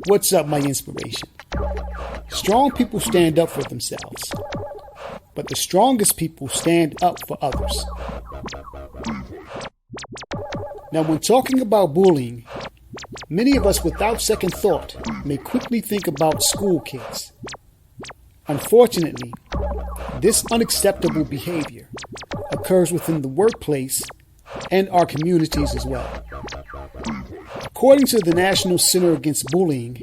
What's up, my inspiration? Strong people stand up for themselves, but the strongest people stand up for others. Now, when talking about bullying, many of us without second thought may quickly think about school kids. Unfortunately, this unacceptable behavior occurs within the workplace and our communities as well. According to the National Center Against Bullying,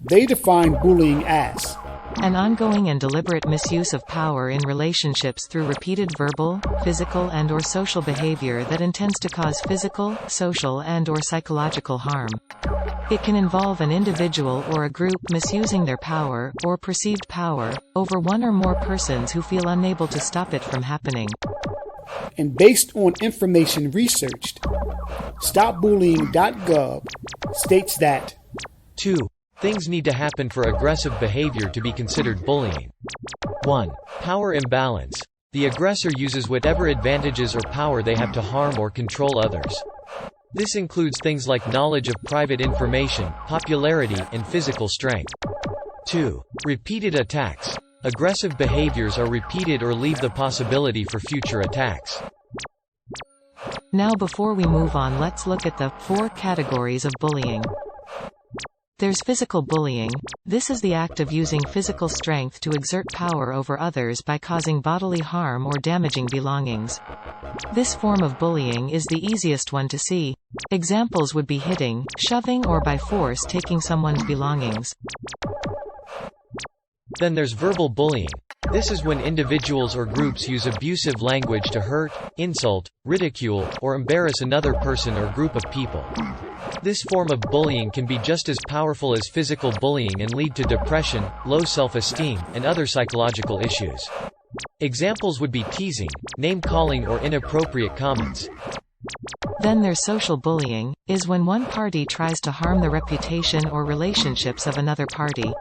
they define bullying as an ongoing and deliberate misuse of power in relationships through repeated verbal, physical and/or social behavior that intends to cause physical, social and/or psychological harm. It can involve an individual or a group misusing their power, or perceived power, over one or more persons who feel unable to stop it from happening. And based on information researched, StopBullying.gov states that 2. Things need to happen for aggressive behavior to be considered bullying. 1. Power imbalance. The aggressor uses whatever advantages or power they have to harm or control others. This includes things like knowledge of private information, popularity, and physical strength. 2. Repeated attacks. Aggressive behaviors are repeated or leave the possibility for future attacks. Now before we move on, let's look at the 4 categories of bullying. There's physical bullying. This is the act of using physical strength to exert power over others by causing bodily harm or damaging belongings. This form of bullying is the easiest one to see. Examples would be hitting, shoving, or by force taking someone's belongings. Then there's verbal bullying. This is when individuals or groups use abusive language to hurt, insult, ridicule, or embarrass another person or group of people. This form of bullying can be just as powerful as physical bullying and lead to depression, low self-esteem, and other psychological issues. Examples would be teasing, name-calling, or inappropriate comments. Then there's social bullying, is when one party tries to harm the reputation or relationships of another party.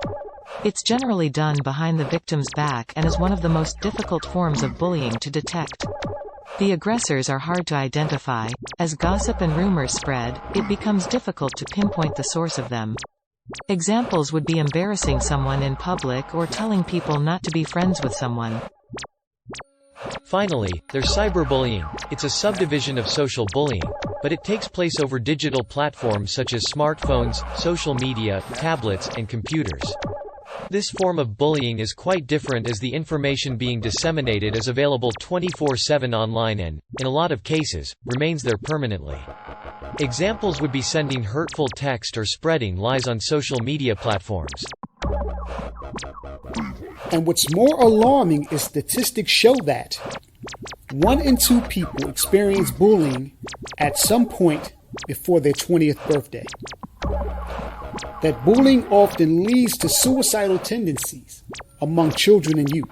It's generally done behind the victim's back and is one of the most difficult forms of bullying to detect. The aggressors are hard to identify. As gossip and rumors spread, it becomes difficult to pinpoint the source of them. Examples would be embarrassing someone in public or telling people not to be friends with someone. Finally, there's cyberbullying. It's a subdivision of social bullying, but it takes place over digital platforms such as smartphones, social media, tablets, and computers. This form of bullying is quite different as the information being disseminated is available 24/7 online and, in a lot of cases, remains there permanently. Examples would be sending hurtful text or spreading lies on social media platforms. And what's more alarming is statistics show that 1 in 2 people experience bullying at some point before their 20th birthday. That bullying often leads to suicidal tendencies among children and youth.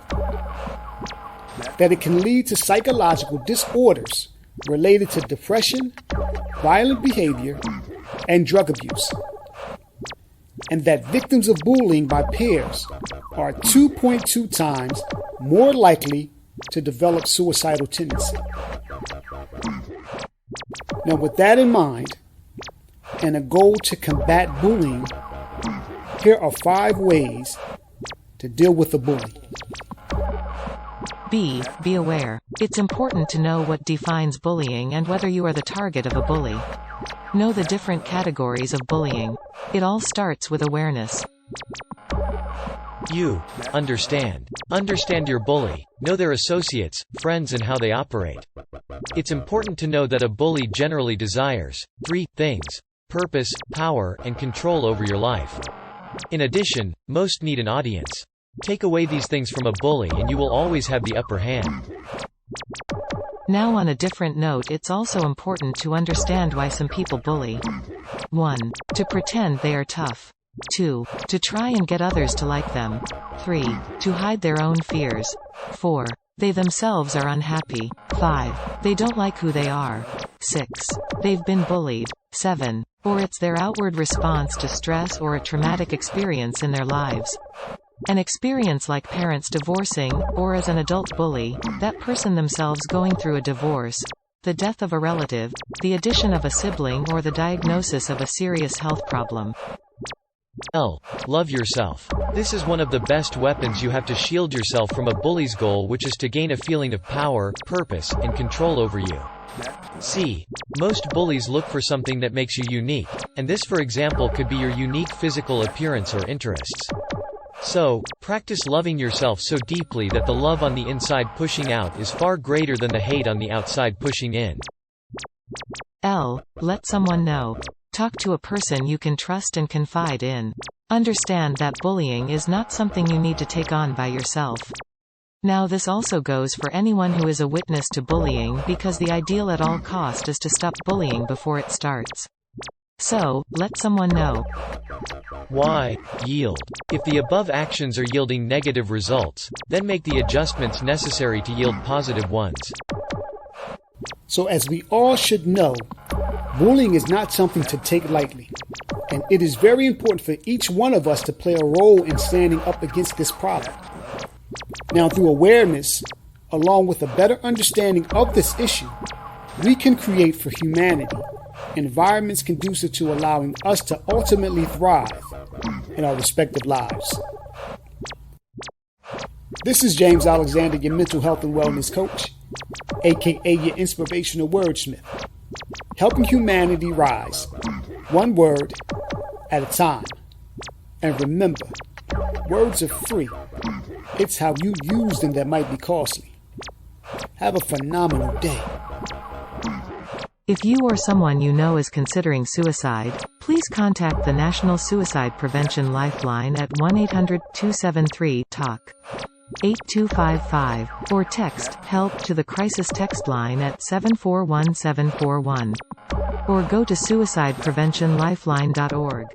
That it can lead to psychological disorders related to depression, violent behavior, and drug abuse. And that victims of bullying by peers are 2.2 times more likely to develop suicidal tendency. Now, with that in mind, and a goal to combat bullying, here are 5 ways to deal with a bully. Be aware. It's important to know what defines bullying and whether you are the target of a bully. Know the different categories of bullying. It all starts with awareness. Understand. Understand your bully. Know their associates, friends, and how they operate. It's important to know that a bully generally desires 3 things: purpose, power, and control over your life. In addition, most need an audience. Take away these things from a bully and you will always have the upper hand. Now, on a different note, it's also important to understand why some people bully. 1. To pretend they are tough. 2. To try and get others to like them. 3. To hide their own fears. 4. They themselves are unhappy. 5. They don't like who they are. 6. They've been bullied. 7. Or it's their outward response to stress or a traumatic experience in their lives. An experience like parents divorcing, or as an adult bully, that person themselves going through a divorce, the death of a relative, the addition of a sibling, or the diagnosis of a serious health problem. L. Love yourself. This is one of the best weapons you have to shield yourself from a bully's goal, which is to gain a feeling of power, purpose, and control over you. C. Most bullies look for something that makes you unique, and this, for example, could be your unique physical appearance or interests. So, practice loving yourself so deeply that the love on the inside pushing out is far greater than the hate on the outside pushing in. L. Let someone know. Talk to a person you can trust and confide in. Understand that bullying is not something you need to take on by yourself. Now, this also goes for anyone who is a witness to bullying, because the ideal at all cost is to stop bullying before it starts. So, let someone know. Y. Yield. If the above actions are yielding negative results, then make the adjustments necessary to yield positive ones. So, as we all should know, bullying is not something to take lightly, and it is very important for each one of us to play a role in standing up against this problem. Now, through awareness, along with a better understanding of this issue, we can create for humanity environments conducive to allowing us to ultimately thrive in our respective lives. This is James Alexander, your mental health and wellness coach, aka your inspirational wordsmith, helping humanity rise, one word at a time. And remember, words are free. It's how you use them that might be costly. Have a phenomenal day. If you or someone you know is considering suicide, please contact the National Suicide Prevention Lifeline at 1-800-273-TALK. 8255, or text HELP to the crisis text line at 741741. Or go to suicidepreventionlifeline.org.